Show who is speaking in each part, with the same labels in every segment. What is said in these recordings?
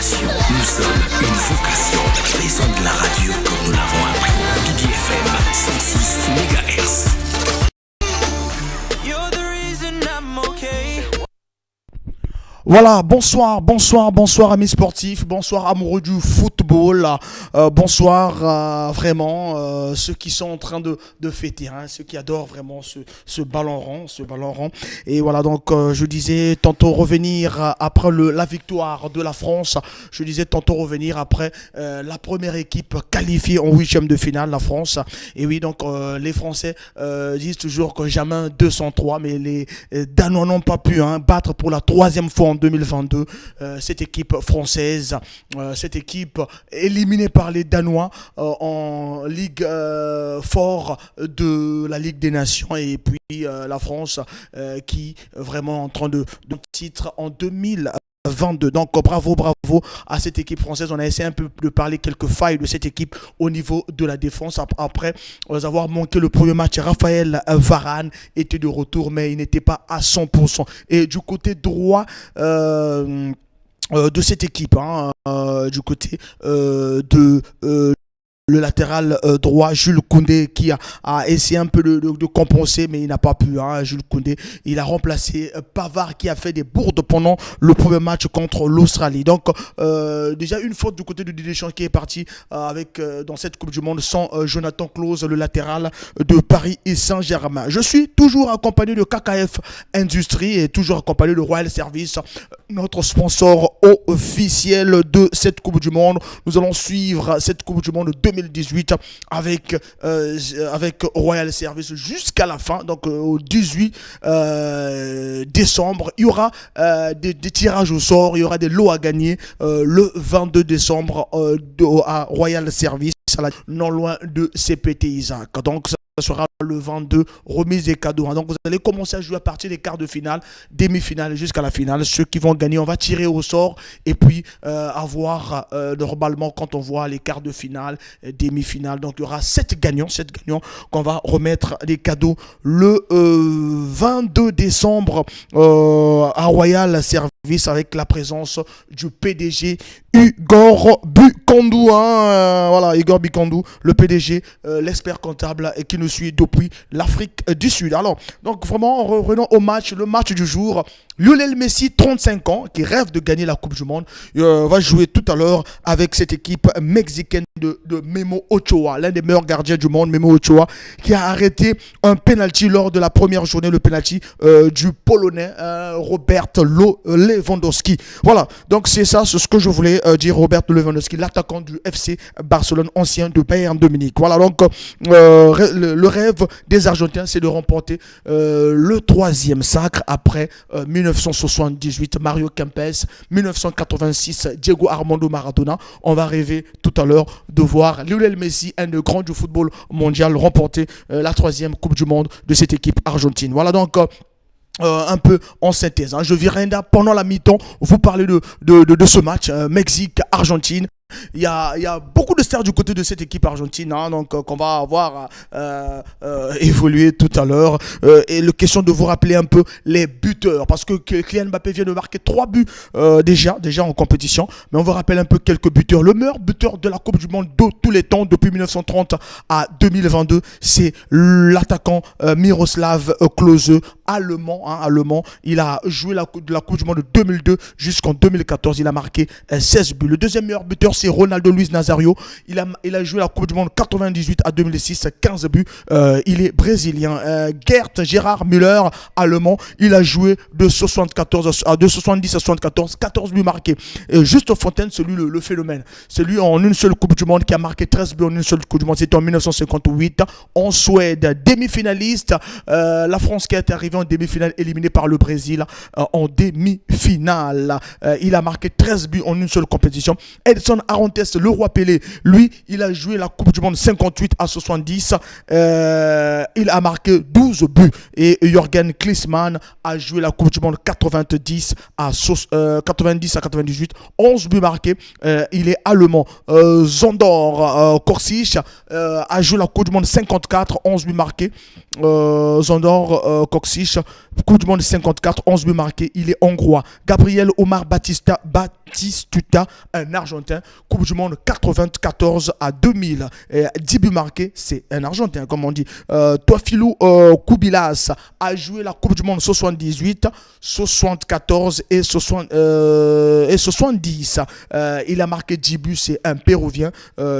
Speaker 1: passion, nous sommes une vocation. Faisons de la radio comme nous l'avons appris. Big FM 106 MHz.
Speaker 2: Voilà, bonsoir amis sportifs, bonsoir amoureux du football, bonsoir vraiment ceux qui sont en train de fêter, hein, ceux qui adorent vraiment ce ballon rond. Et voilà, donc je disais tantôt revenir après la victoire de la France, je disais tantôt revenir après la première équipe qualifiée en huitième de finale, la France. Et oui, donc les Français disent toujours que jamais 203, mais les Danois n'ont pas pu battre pour la troisième fois en 2022 cette équipe française, cette équipe éliminée par les Danois en Ligue fort de la Ligue des Nations, et puis la France qui vraiment en train de titre en 2022. Donc bravo à cette équipe française. On a essayé un peu de parler quelques failles de cette équipe au niveau de la défense. Après avoir manqué le premier match, Raphaël Varane était de retour, mais il n'était pas à 100%. Et du côté droit de cette équipe, du côté de le latéral droit, Jules Koundé, qui a essayé un peu de compenser, mais il n'a pas pu. Jules Koundé, il a remplacé Pavard, qui a fait des bourdes pendant le premier match contre l'Australie. Donc, déjà une faute du côté de Didier Deschamps, qui est parti avec dans cette Coupe du Monde sans Jonathan Clauss, le latéral de Paris et Saint-Germain. Je suis toujours accompagné de KKF Industrie et toujours accompagné de Royal Service, notre sponsor officiel de cette Coupe du Monde. Nous allons suivre cette Coupe du Monde 2018 avec Royal Service jusqu'à la fin, donc au 18 décembre. Il y aura des tirages au sort, il y aura des lots à gagner le 22 décembre à Royal Service, non loin de CPT Isaac. Donc ça sera le 22, remise des cadeaux. Donc vous allez commencer à jouer à partir des quarts de finale, demi-finale jusqu'à la finale. Ceux qui vont gagner, on va tirer au sort et puis avoir normalement, quand on voit les quarts de finale, demi-finale, donc il y aura 7 gagnants qu'on va remettre des cadeaux le 22 décembre à Royal Service, avec la présence du PDG Igor Bikandou, voilà, Igor Bikandou, le PDG, l'expert comptable, et qui nous suit depuis l'Afrique du Sud. Alors, donc vraiment, revenons au match, le match du jour. Lionel Messi, 35 ans, qui rêve de gagner la Coupe du Monde, va jouer tout à l'heure avec cette équipe mexicaine de Memo Ochoa, l'un des meilleurs gardiens du monde, Memo Ochoa, qui a arrêté un penalty lors de la première journée, le penalty du Polonais Robert Lewandowski. Voilà, donc c'est ça, c'est ce que je voulais dire. Robert Lewandowski, l'attaquant du FC Barcelone, ancien de Bayern de Munich. Voilà, donc le rêve des Argentins, c'est de remporter le 3e sacre après 1978, Mario Kempes, 1986, Diego Armando Maradona. On va rêver tout à l'heure de voir Lionel Messi, un des grands du football mondial, remporter la 3e Coupe du Monde de cette équipe argentine. Voilà donc un peu en synthèse. Je viens pendant la mi-temps vous parler de ce match Mexique-Argentine. Il y a beaucoup de stars du côté de cette équipe argentine, donc qu'on va avoir évoluer tout à l'heure. Et la question de vous rappeler un peu les buteurs, parce que Kylian Mbappé vient de marquer 3 buts déjà en compétition, mais on vous rappelle un peu quelques buteurs. Le meilleur buteur de la Coupe du Monde de tous les temps depuis 1930 à 2022, c'est l'attaquant Miroslav Klose, allemand. Il a joué la Coupe du Monde de 2002 jusqu'en 2014. Il a marqué 16 buts. Le deuxième meilleur buteur, c'est Ronaldo Luis Nazario. Il a joué la Coupe du Monde 98 à 2006, 15 buts. Il est brésilien. Gérard Müller, allemand. Il a joué de 70 à 74, 14 buts marqués. Juste Fontaine, c'est lui le phénomène. C'est lui en une seule Coupe du Monde qui a marqué 13 buts en une seule Coupe du Monde. C'était en 1958 en Suède. Demi-finaliste, la France qui est arrivée en demi-finale, éliminée par le Brésil en demi-finale. Il a marqué 13 buts en une seule compétition. Edson Arantes, le roi Pelé, lui, il a joué la Coupe du Monde 58 à 70. Il a marqué 12 buts. Et Jürgen Klinsmann a joué la Coupe du Monde 90 à 98, 11 buts marqués. Il est allemand. Zondor Korsic a joué la Coupe du Monde 54, 11 buts marqués. Zondor Korsic Autriche, Coupe du Monde 54, 11 buts marqués, il est hongrois. Gabriel Omar Batistuta, un Argentin, Coupe du Monde 94 à 2000, 10 buts marqués, c'est un Argentin, comme on dit. Toafilou Kubilas a joué la Coupe du Monde 78, 74 et 70. Il a marqué 10 buts, c'est un Péruvien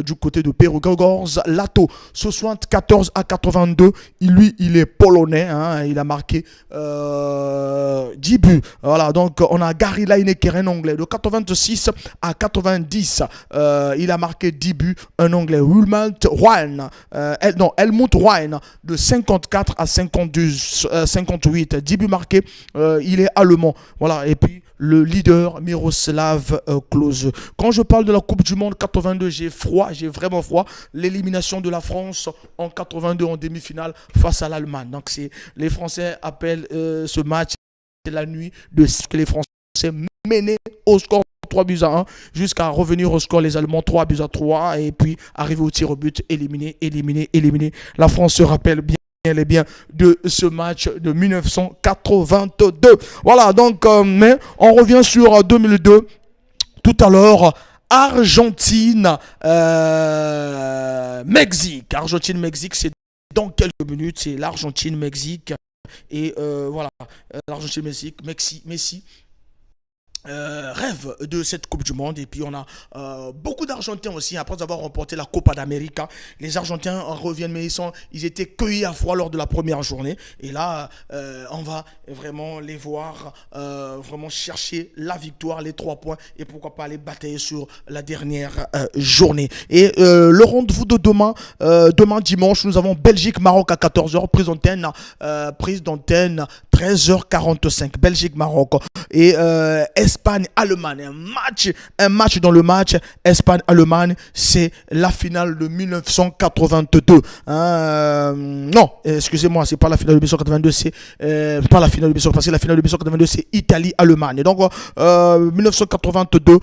Speaker 2: du côté de Pérou. Gregor Lato, 74 à 82, il est polonais, hein, il a marqué 10 buts. Voilà, donc on a Gary Lineker, un anglais, de 86 à 90, il a marqué 10 buts, un anglais. Helmut Ryan, de 54 à 58, 10 buts marqués, il est allemand. Voilà, et puis le leader Miroslav Klose. Quand je parle de la Coupe du Monde 82, j'ai vraiment froid. L'élimination de la France en 82 en demi-finale face à l'Allemagne. Donc les Français appellent ce match la nuit de ce que les Français menaient au score 3 buts à 1 jusqu'à revenir au score les Allemands 3 buts à 3 et puis arriver au tir au but, éliminé. La France se rappelle bien de ce match de 1982. Voilà, donc, mais on revient sur 2002. Tout à l'heure, Argentine-Mexique, c'est dans quelques minutes, c'est l'Argentine-Mexique. Et voilà, l'Argentine-Mexique, Messi. Rêve de cette Coupe du Monde. Et puis on a beaucoup d'Argentins aussi après avoir remporté la Copa d'América. Les Argentins reviennent, mais ils étaient cueillis à froid lors de la première journée. Et là on va vraiment les voir vraiment chercher la victoire, les 3 points, et pourquoi pas aller batailler sur la dernière journée. Et le rendez-vous de demain dimanche, nous avons Belgique-Maroc à 14h, prise d'antenne 13h45, Belgique-Maroc. Et Espagne-Allemagne, un match dans le match. Espagne-Allemagne, c'est la finale de 1982. Non, excusez-moi, c'est pas la finale de 1982, c'est pas la finale de 1982, parce que la finale de 1982, c'est Italie-Allemagne. Donc 1982,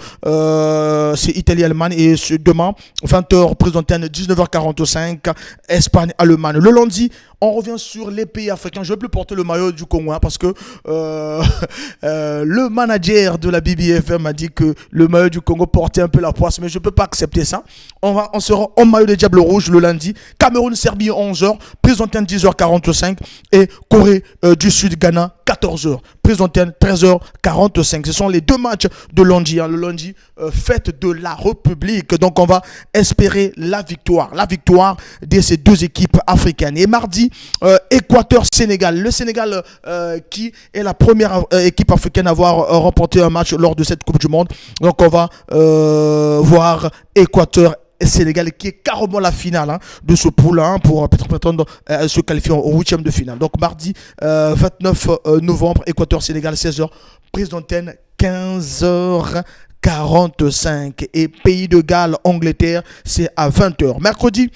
Speaker 2: c'est Italie-Allemagne, et demain 20h, prise d'antenne 19h45, Espagne-Allemagne. Le lundi, on revient sur les pays africains. Je ne vais plus porter le maillot du Congo, parce que le manager de la BBFM m'a dit que le maillot du Congo portait un peu la poisse, mais je ne peux pas accepter ça. On sera en maillot des Diables Rouges le lundi. Cameroun-Serbie 11h, prise d'antenne 10h45, et Corée du Sud, Ghana 14h, prise d'antenne 13h45. Ce sont les 2 matchs de lundi. Le lundi, fête de la République. Donc on va espérer la victoire de ces 2 équipes africaines. Et mardi, Équateur-Sénégal. Le Sénégal qui est la première équipe africaine à avoir remporté un match lors de cette Coupe du Monde. Donc on va voir Équateur et Sénégal, qui est carrément la finale de ce pool pour peut-être prétendre se qualifier au 8e de finale. Donc mardi 29 novembre, Équateur-Sénégal 16h, prise d'antenne 15h45, et Pays de Galles, Angleterre, c'est à 20h. Mercredi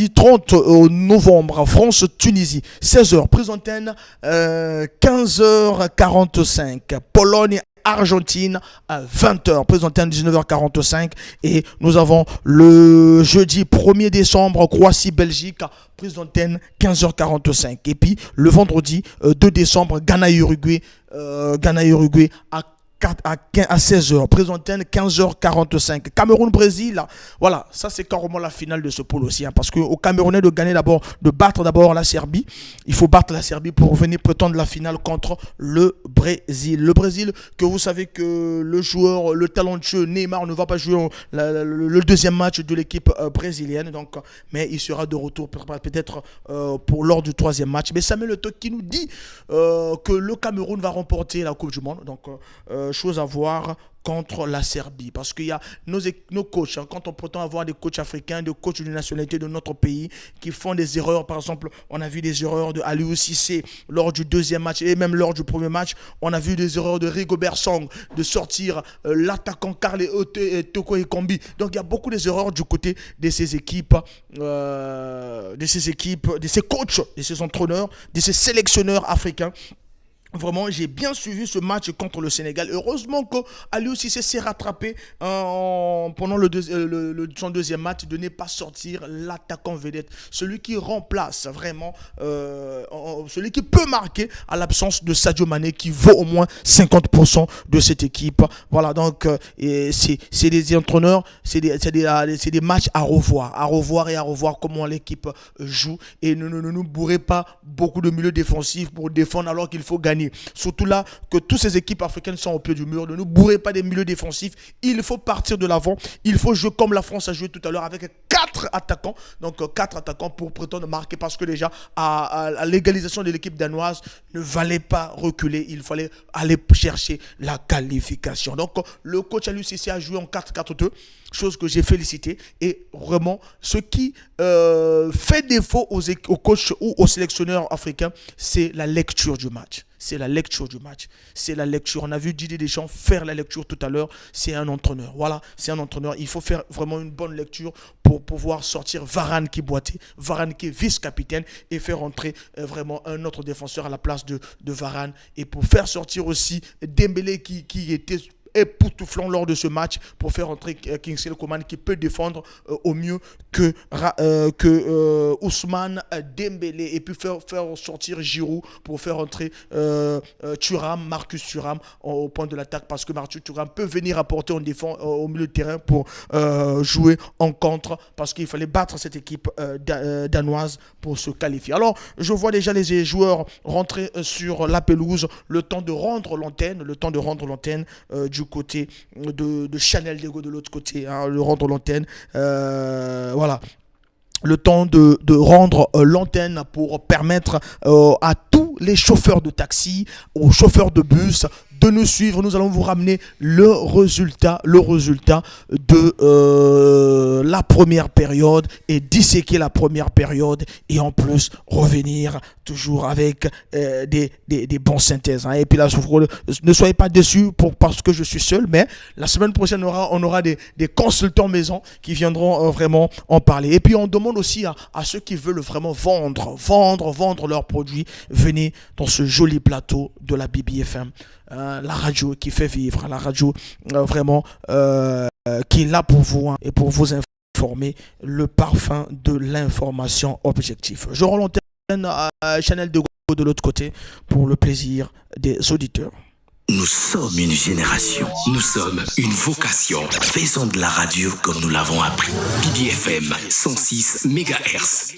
Speaker 2: 30 novembre, France-Tunisie, 16h, prise d'antenne 15h45, Pologne-Argentine à 20h, prise d'antenne 19h45, et nous avons le jeudi 1er décembre, Croatie-Belgique, prise d'antenne 15h45, et puis le vendredi 2 décembre, Ghana-Uruguay à 16h, prise d'antenne 15h45. Cameroun-Brésil, voilà, ça c'est carrément la finale de ce pôle aussi, parce qu'au Camerounais de battre d'abord la Serbie. Il faut battre la Serbie pour venir prétendre la finale contre le Brésil. Le Brésil, que vous savez que le talentueux Neymar ne va pas jouer le deuxième match de l'équipe brésilienne, donc, mais il sera de retour peut-être lors du 3e match. Mais Samuel Eto'o qui nous dit que le Cameroun va remporter la Coupe du Monde, donc chose à voir contre la Serbie, parce qu'il y a nos coachs, quand on prétend avoir des coachs africains, des coachs de nationalité de notre pays qui font des erreurs. Par exemple, on a vu des erreurs de Aliou Cissé lors du 2e match, et même lors du 1er match, on a vu des erreurs de Rigobert Song de sortir l'attaquant Karl Toko Ekambi. Donc il y a beaucoup des erreurs du côté de ces équipes, de ces coachs, de ces entraîneurs, de ces sélectionneurs africains. Vraiment, j'ai bien suivi ce match contre le Sénégal. Heureusement que Aliou Cissé s'est rattrapé pendant son deuxième match de ne pas sortir l'attaquant vedette. Celui qui remplace vraiment, celui qui peut marquer à l'absence de Sadio Mané qui vaut au moins 50% de cette équipe. Voilà, donc c'est des entraîneurs, c'est des matchs à revoir et à revoir comment l'équipe joue. Et ne nous bourrez pas beaucoup de milieux défensifs pour défendre alors qu'il faut gagner. Surtout là que toutes ces équipes africaines sont au pied du mur. Ne nous bourrez pas des milieux défensifs. Il faut partir de l'avant. Il faut jouer comme la France a joué tout à l'heure avec 4 attaquants. Donc 4 attaquants pour prétendre marquer parce que déjà à l'égalisation de l'équipe danoise ne valait pas reculer. Il fallait aller chercher la qualification. Donc le coach Aliou Cissé a joué en 4-4-2. Chose que j'ai félicité. Et vraiment ce qui fait défaut aux coachs ou aux sélectionneurs africains, c'est la lecture du match. C'est la lecture du match. C'est la lecture. On a vu Didier Deschamps faire la lecture tout à l'heure. C'est un entraîneur. Voilà, c'est un entraîneur. Il faut faire vraiment une bonne lecture pour pouvoir sortir Varane qui boitait, Varane qui est vice-capitaine et faire entrer vraiment un autre défenseur à la place de Varane. Et pour faire sortir aussi Dembélé qui était époustouflant lors de ce match pour faire entrer Kingsley Coman qui peut défendre au mieux que Ousmane Dembélé et puis faire sortir Giroud pour faire entrer Marcus Thuram au point de l'attaque parce que Marcus Thuram peut venir apporter en défense au milieu de terrain pour jouer en contre parce qu'il fallait battre cette équipe danoise pour se qualifier. Alors je vois déjà les joueurs rentrer sur la pelouse, le temps de rendre l'antenne du côté de Chanel Dego de l'autre côté, le rendre l'antenne, voilà. Le temps de rendre l'antenne pour permettre à tous les chauffeurs de taxi, aux chauffeurs de bus de nous suivre. Nous allons vous ramener le résultat de la première période et disséquer la première période et en plus revenir toujours avec des bonnes synthèses. Et puis là, ne soyez pas déçus parce que je suis seul, mais la semaine prochaine, on aura des consultants maison qui viendront vraiment en parler. Et puis on demande aussi à ceux qui veulent vraiment vendre leurs produits, venez dans ce joli plateau de la BBFM. La radio qui fait vivre, la radio vraiment qui est là pour vous et pour vous informer, le parfum de l'information objective. Je rends l'antenne à Chanel de l'autre côté pour le plaisir des auditeurs.
Speaker 1: Nous sommes une génération, nous sommes une vocation. Faisons de la radio comme nous l'avons appris. BBFM 106 MHz.